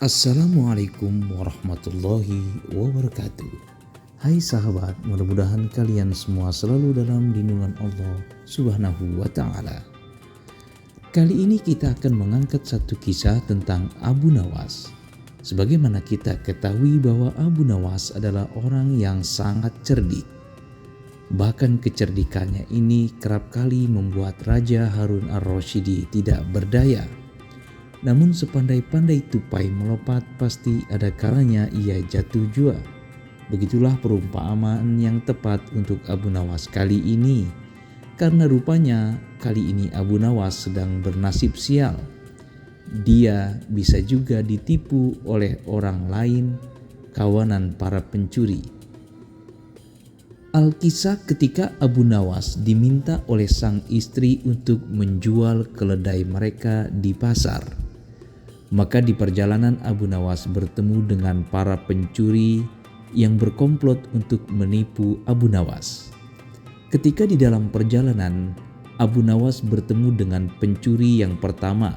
Assalamualaikum warahmatullahi wabarakatuh. Hai sahabat, mudah-mudahan kalian semua selalu dalam lindungan Allah Subhanahu wa ta'ala. Kali ini kita akan mengangkat satu kisah tentang Abu Nawas. Sebagaimana kita ketahui bahwa Abu Nawas adalah orang yang sangat cerdik. Bahkan kecerdikannya ini kerap kali membuat Raja Harun ar-Rasyidi tidak berdaya. Namun sepandai-pandai tupai melompat, pasti ada kalanya ia jatuh jua. Begitulah perumpamaan yang tepat untuk Abu Nawas kali ini. Karena rupanya kali ini Abu Nawas sedang bernasib sial. Dia bisa juga ditipu oleh orang lain, kawanan para pencuri. Alkisah ketika Abu Nawas diminta oleh sang istri untuk menjual keledai mereka di pasar. Maka di perjalanan Abu Nawas bertemu dengan para pencuri yang berkomplot untuk menipu Abu Nawas. Ketika di dalam perjalanan, Abu Nawas bertemu dengan pencuri yang pertama.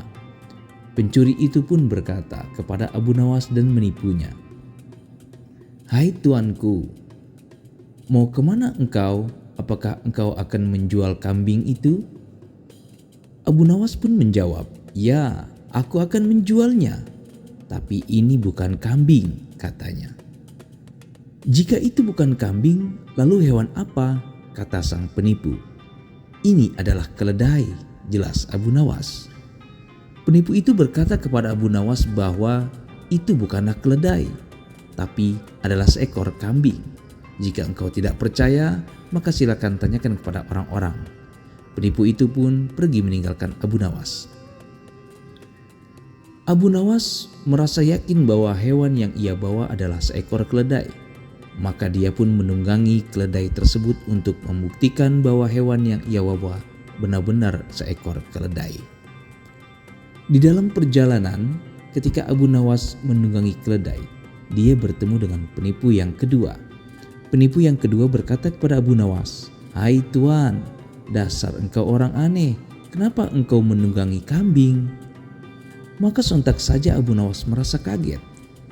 Pencuri itu pun berkata kepada Abu Nawas dan menipunya. "Hai tuanku, mau kemana engkau? Apakah engkau akan menjual kambing itu?" Abu Nawas pun menjawab, "Ya, aku akan menjualnya, tapi ini bukan kambing," katanya. "Jika itu bukan kambing, lalu hewan apa?" kata sang penipu. "Ini adalah keledai," jelas Abu Nawas. Penipu itu berkata kepada Abu Nawas bahwa itu bukanlah keledai, tapi adalah seekor kambing. "Jika engkau tidak percaya, maka silakan tanyakan kepada orang-orang." Penipu itu pun pergi meninggalkan Abu Nawas. Abu Nawas merasa yakin bahwa hewan yang ia bawa adalah seekor keledai. Maka dia pun menunggangi keledai tersebut untuk membuktikan bahwa hewan yang ia bawa benar-benar seekor keledai. Di dalam perjalanan, ketika Abu Nawas menunggangi keledai, dia bertemu dengan penipu yang kedua. Penipu yang kedua berkata kepada Abu Nawas, "Hai tuan, dasar engkau orang aneh, kenapa engkau menunggangi kambing?" Maka sontak saja Abu Nawas merasa kaget,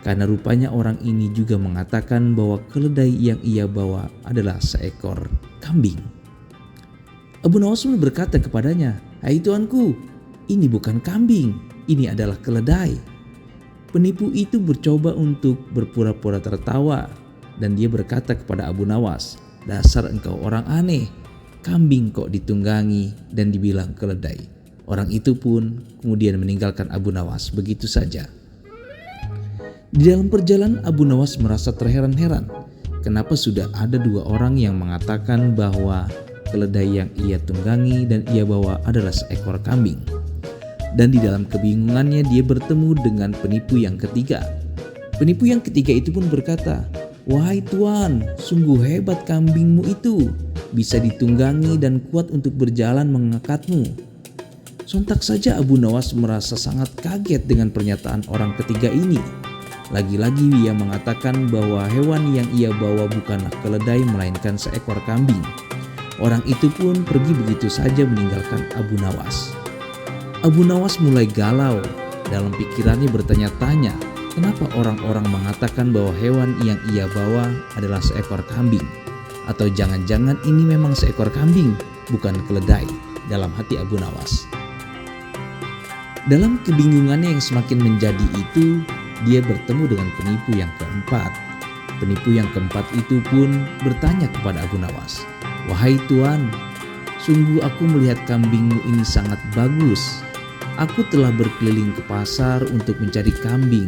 karena rupanya orang ini juga mengatakan bahwa keledai yang ia bawa adalah seekor kambing. Abu Nawas pun berkata kepadanya, "Hai tuanku, ini bukan kambing, ini adalah keledai." Penipu itu mencoba untuk berpura-pura tertawa, dan dia berkata kepada Abu Nawas, "Dasar engkau orang aneh, kambing kok ditunggangi dan dibilang keledai." Orang itu pun kemudian meninggalkan Abu Nawas begitu saja. Di dalam perjalanan Abu Nawas merasa terheran-heran. Kenapa sudah ada dua orang yang mengatakan bahwa keledai yang ia tunggangi dan ia bawa adalah seekor kambing. Dan di dalam kebingungannya dia bertemu dengan penipu yang ketiga. Penipu yang ketiga itu pun berkata, "Wahai tuan, sungguh hebat kambingmu itu. Bisa ditunggangi dan kuat untuk berjalan mengangkatmu." Sontak saja Abu Nawas merasa sangat kaget dengan pernyataan orang ketiga ini. Lagi-lagi ia mengatakan bahwa hewan yang ia bawa bukanlah keledai melainkan seekor kambing. Orang itu pun pergi begitu saja meninggalkan Abu Nawas. Abu Nawas mulai galau. Dalam pikirannya bertanya-tanya, kenapa orang-orang mengatakan bahwa hewan yang ia bawa adalah seekor kambing? Atau jangan-jangan ini memang seekor kambing, bukan keledai, dalam hati Abu Nawas. Dalam kebingungannya yang semakin menjadi itu, dia bertemu dengan penipu yang keempat. Penipu yang keempat itu pun bertanya kepada Abu Nawas, "Wahai tuan, sungguh aku melihat kambingmu ini sangat bagus. Aku telah berkeliling ke pasar untuk mencari kambing,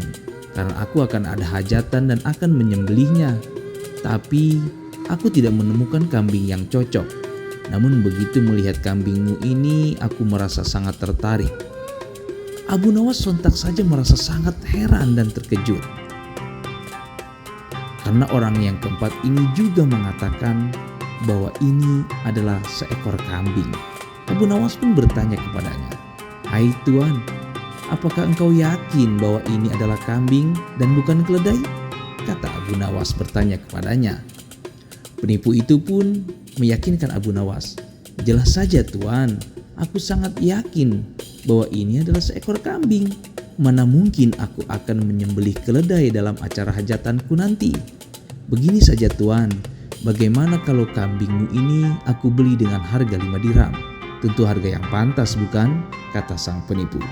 karena aku akan ada hajatan dan akan menyembelihnya. Tapi aku tidak menemukan kambing yang cocok. Namun begitu melihat kambingmu ini, aku merasa sangat tertarik." Abu Nawas sontak saja merasa sangat heran dan terkejut. Karena orang yang keempat ini juga mengatakan bahwa ini adalah seekor kambing. Abu Nawas pun bertanya kepadanya, "Hai tuan, apakah engkau yakin bahwa ini adalah kambing dan bukan keledai?" kata Abu Nawas bertanya kepadanya. Penipu itu pun meyakinkan Abu Nawas, "Jelas saja tuan, aku sangat yakin bahwa ini adalah seekor kambing." mana mungkin aku akan menyembelih keledai dalam acara hajatanku nanti? Begini saja Tuan, bagaimana kalau kambingmu ini aku beli dengan harga 5 dirham? Tentu harga yang pantas bukan? Kata sang penipu.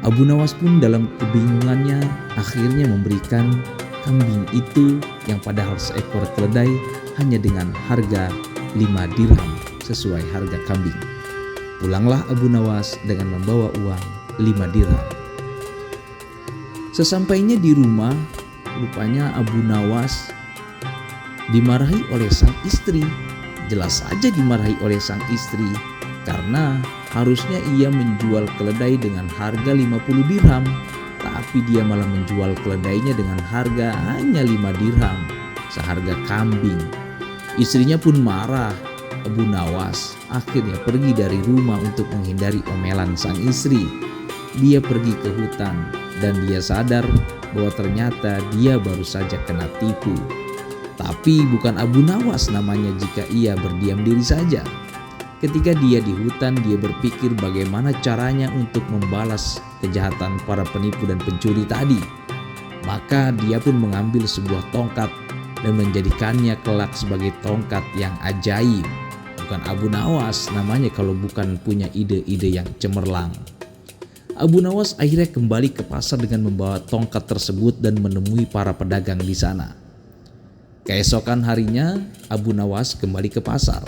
Abu Nawas pun dalam kebingungannya akhirnya memberikan kambing itu yang padahal seekor keledai hanya dengan harga 5 dirham sesuai harga kambing. Pulanglah Abu Nawas dengan membawa uang 5 dirham. Sesampainya di rumah, rupanya Abu Nawas dimarahi oleh sang istri. Jelas saja dimarahi oleh sang istri karena harusnya ia menjual keledai dengan harga 50 dirham, tapi dia malah menjual keledainya dengan harga hanya 5 dirham, seharga kambing. Istrinya pun marah. Abu Nawas akhirnya pergi dari rumah untuk menghindari omelan sang istri. Dia pergi ke hutan dan dia sadar bahwa ternyata dia baru saja kena tipu. Tapi bukan Abu Nawas namanya jika ia berdiam diri saja. Ketika dia di hutan, dia berpikir bagaimana caranya untuk membalas kejahatan para penipu dan pencuri tadi. Maka dia pun mengambil sebuah tongkat dan menjadikannya kelak sebagai tongkat yang ajaib. Bukan Abu Nawas namanya kalau bukan punya ide-ide yang cemerlang. Abu Nawas akhirnya kembali ke pasar dengan membawa tongkat tersebut dan menemui para pedagang di sana. Keesokan harinya, Abu Nawas kembali ke pasar.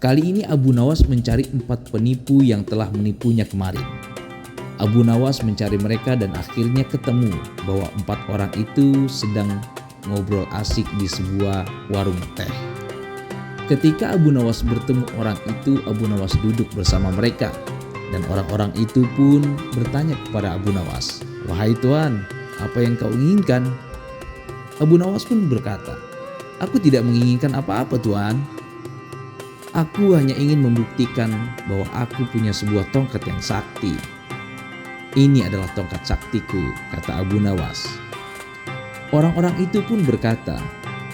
Kali ini Abu Nawas mencari 4 penipu yang telah menipunya kemarin. Abu Nawas mencari mereka dan akhirnya ketemu bahwa 4 orang itu sedang ngobrol asik di sebuah warung teh. Ketika Abu Nawas bertemu orang itu, Abu Nawas duduk bersama mereka. Dan orang-orang itu pun bertanya kepada Abu Nawas, "Wahai Tuan, apa yang kau inginkan?" Abu Nawas pun berkata, "Aku tidak menginginkan apa-apa Tuan. Aku hanya ingin membuktikan bahwa aku punya sebuah tongkat yang sakti. Ini adalah tongkat saktiku," kata Abu Nawas. Orang-orang itu pun berkata,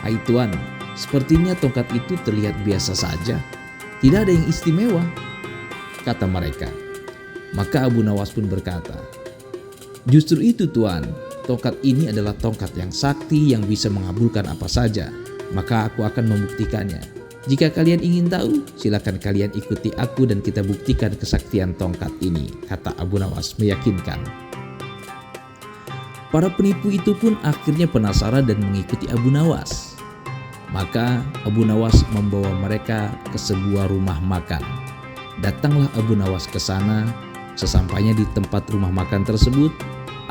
"Hai Tuan, sepertinya tongkat itu terlihat biasa saja. Tidak ada yang istimewa," kata mereka. Maka Abu Nawas pun berkata, "Justru itu Tuan, tongkat ini adalah tongkat yang sakti yang bisa mengabulkan apa saja. Maka aku akan membuktikannya. Jika kalian ingin tahu, silakan kalian ikuti aku dan kita buktikan kesaktian tongkat ini," kata Abu Nawas meyakinkan. Para penipu itu pun akhirnya penasaran dan mengikuti Abu Nawas. Maka Abu Nawas membawa mereka ke sebuah rumah makan. Datanglah Abu Nawas ke sana. Sesampainya di tempat rumah makan tersebut,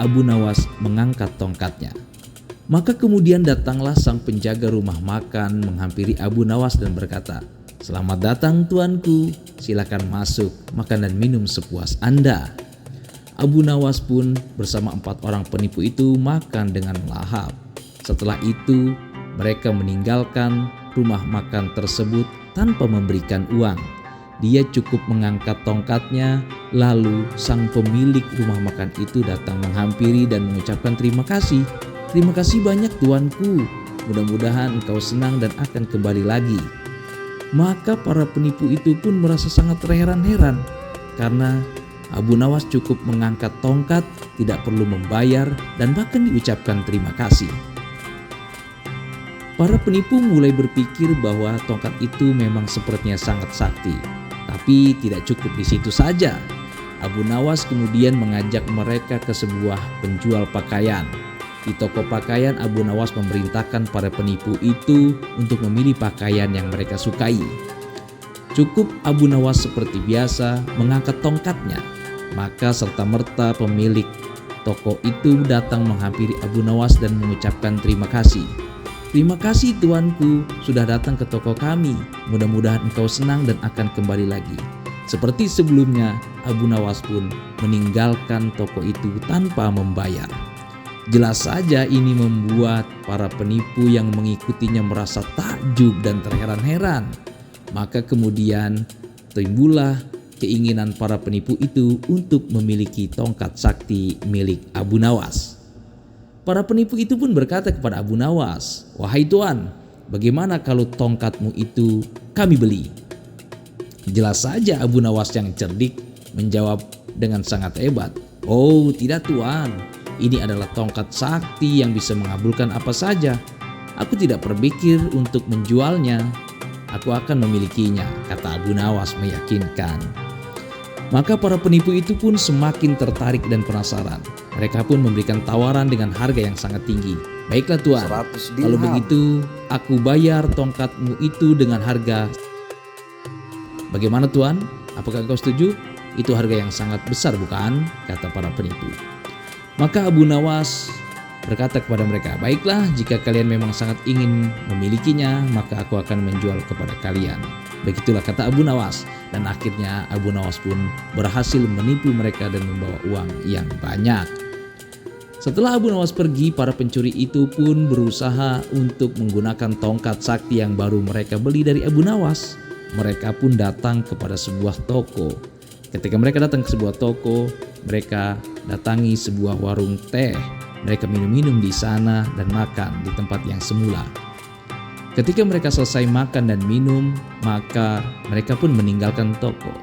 Abu Nawas mengangkat tongkatnya. Maka kemudian datanglah sang penjaga rumah makan menghampiri Abu Nawas dan berkata, "Selamat datang tuanku, silakan masuk, makan dan minum sepuas Anda." Abu Nawas pun bersama 4 orang penipu itu makan dengan lahap. Setelah itu mereka meninggalkan rumah makan tersebut tanpa memberikan uang. Dia cukup mengangkat tongkatnya, lalu sang pemilik rumah makan itu datang menghampiri dan mengucapkan terima kasih. "Terima kasih banyak tuanku, mudah-mudahan engkau senang dan akan kembali lagi." Maka para penipu itu pun merasa sangat terheran-heran karena Abu Nawas cukup mengangkat tongkat, tidak perlu membayar dan bahkan diucapkan terima kasih. Para penipu mulai berpikir bahwa tongkat itu memang sepertinya sangat sakti. Tapi tidak cukup di situ saja. Abu Nawas kemudian mengajak mereka ke sebuah penjual pakaian. Di toko pakaian, Abu Nawas memerintahkan para penipu itu untuk memilih pakaian yang mereka sukai. Cukup Abu Nawas seperti biasa mengangkat tongkatnya, maka serta-merta pemilik toko itu datang menghampiri Abu Nawas dan mengucapkan terima kasih. "Terima kasih tuanku sudah datang ke toko kami. Mudah-mudahan engkau senang dan akan kembali lagi." Seperti sebelumnya, Abu Nawas pun meninggalkan toko itu tanpa membayar. Jelas saja ini membuat para penipu yang mengikutinya merasa takjub dan terheran-heran. Maka kemudian timbullah keinginan para penipu itu untuk memiliki tongkat sakti milik Abu Nawas. Para penipu itu pun berkata kepada Abu Nawas, "Wahai Tuan, bagaimana kalau tongkatmu itu kami beli?" Jelas saja Abu Nawas yang cerdik menjawab, dengan sangat hebat. "Oh tidak Tuan, ini adalah tongkat sakti yang bisa mengabulkan apa saja. Aku tidak berpikir untuk menjualnya. Aku akan memilikinya," kata Abu Nawas meyakinkan. Maka para penipu itu pun semakin tertarik dan penasaran. Mereka pun memberikan tawaran dengan harga yang sangat tinggi. "Baiklah Tuan, 100 kalau dirham. begitu aku bayar tongkatmu itu dengan harga. Bagaimana Tuan? Apakah kau setuju? Itu harga yang sangat besar bukan?" kata para penipu. Maka Abu Nawas berkata kepada mereka, "Baiklah, jika kalian memang sangat ingin memilikinya, maka aku akan menjual kepada kalian." Begitulah kata Abu Nawas, dan akhirnya Abu Nawas pun berhasil menipu mereka dan membawa uang yang banyak. Setelah Abu Nawas pergi, para pencuri itu pun berusaha untuk menggunakan tongkat sakti yang baru mereka beli dari Abu Nawas. Mereka pun datang kepada sebuah toko. Ketika mereka datang ke sebuah toko, mereka datangi sebuah warung teh. Mereka minum-minum di sana dan makan di tempat yang semula. Ketika mereka selesai makan dan minum, maka mereka pun meninggalkan toko.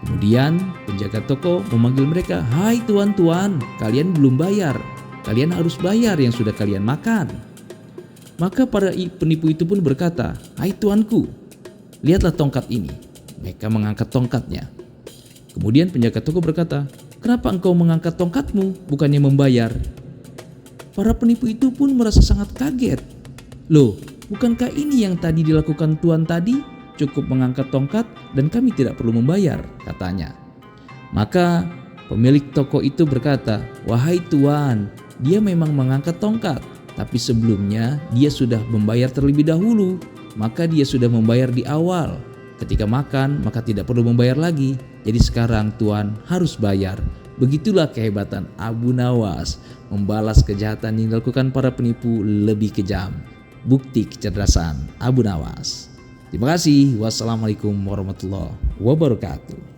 Kemudian penjaga toko memanggil mereka, "Hai tuan-tuan, kalian belum bayar. Kalian harus bayar yang sudah kalian makan." Maka para penipu itu pun berkata, "Hai tuanku, lihatlah tongkat ini." Mereka mengangkat tongkatnya. Kemudian penjaga toko berkata, "Kenapa engkau mengangkat tongkatmu, bukannya membayar?" Para penipu itu pun merasa sangat kaget. "Loh, bukankah ini yang tadi dilakukan tuan tadi? Cukup mengangkat tongkat dan kami tidak perlu membayar," katanya. Maka pemilik toko itu berkata, "Wahai tuan, dia memang mengangkat tongkat, tapi sebelumnya dia sudah membayar terlebih dahulu. Maka dia sudah membayar di awal. Ketika makan maka tidak perlu membayar lagi. Jadi sekarang tuan harus bayar." Begitulah kehebatan Abu Nawas membalas kejahatan yang dilakukan para penipu lebih kejam. Bukti kecerdasan Abu Nawas. Terima kasih. Wassalamualaikum warahmatullahi wabarakatuh.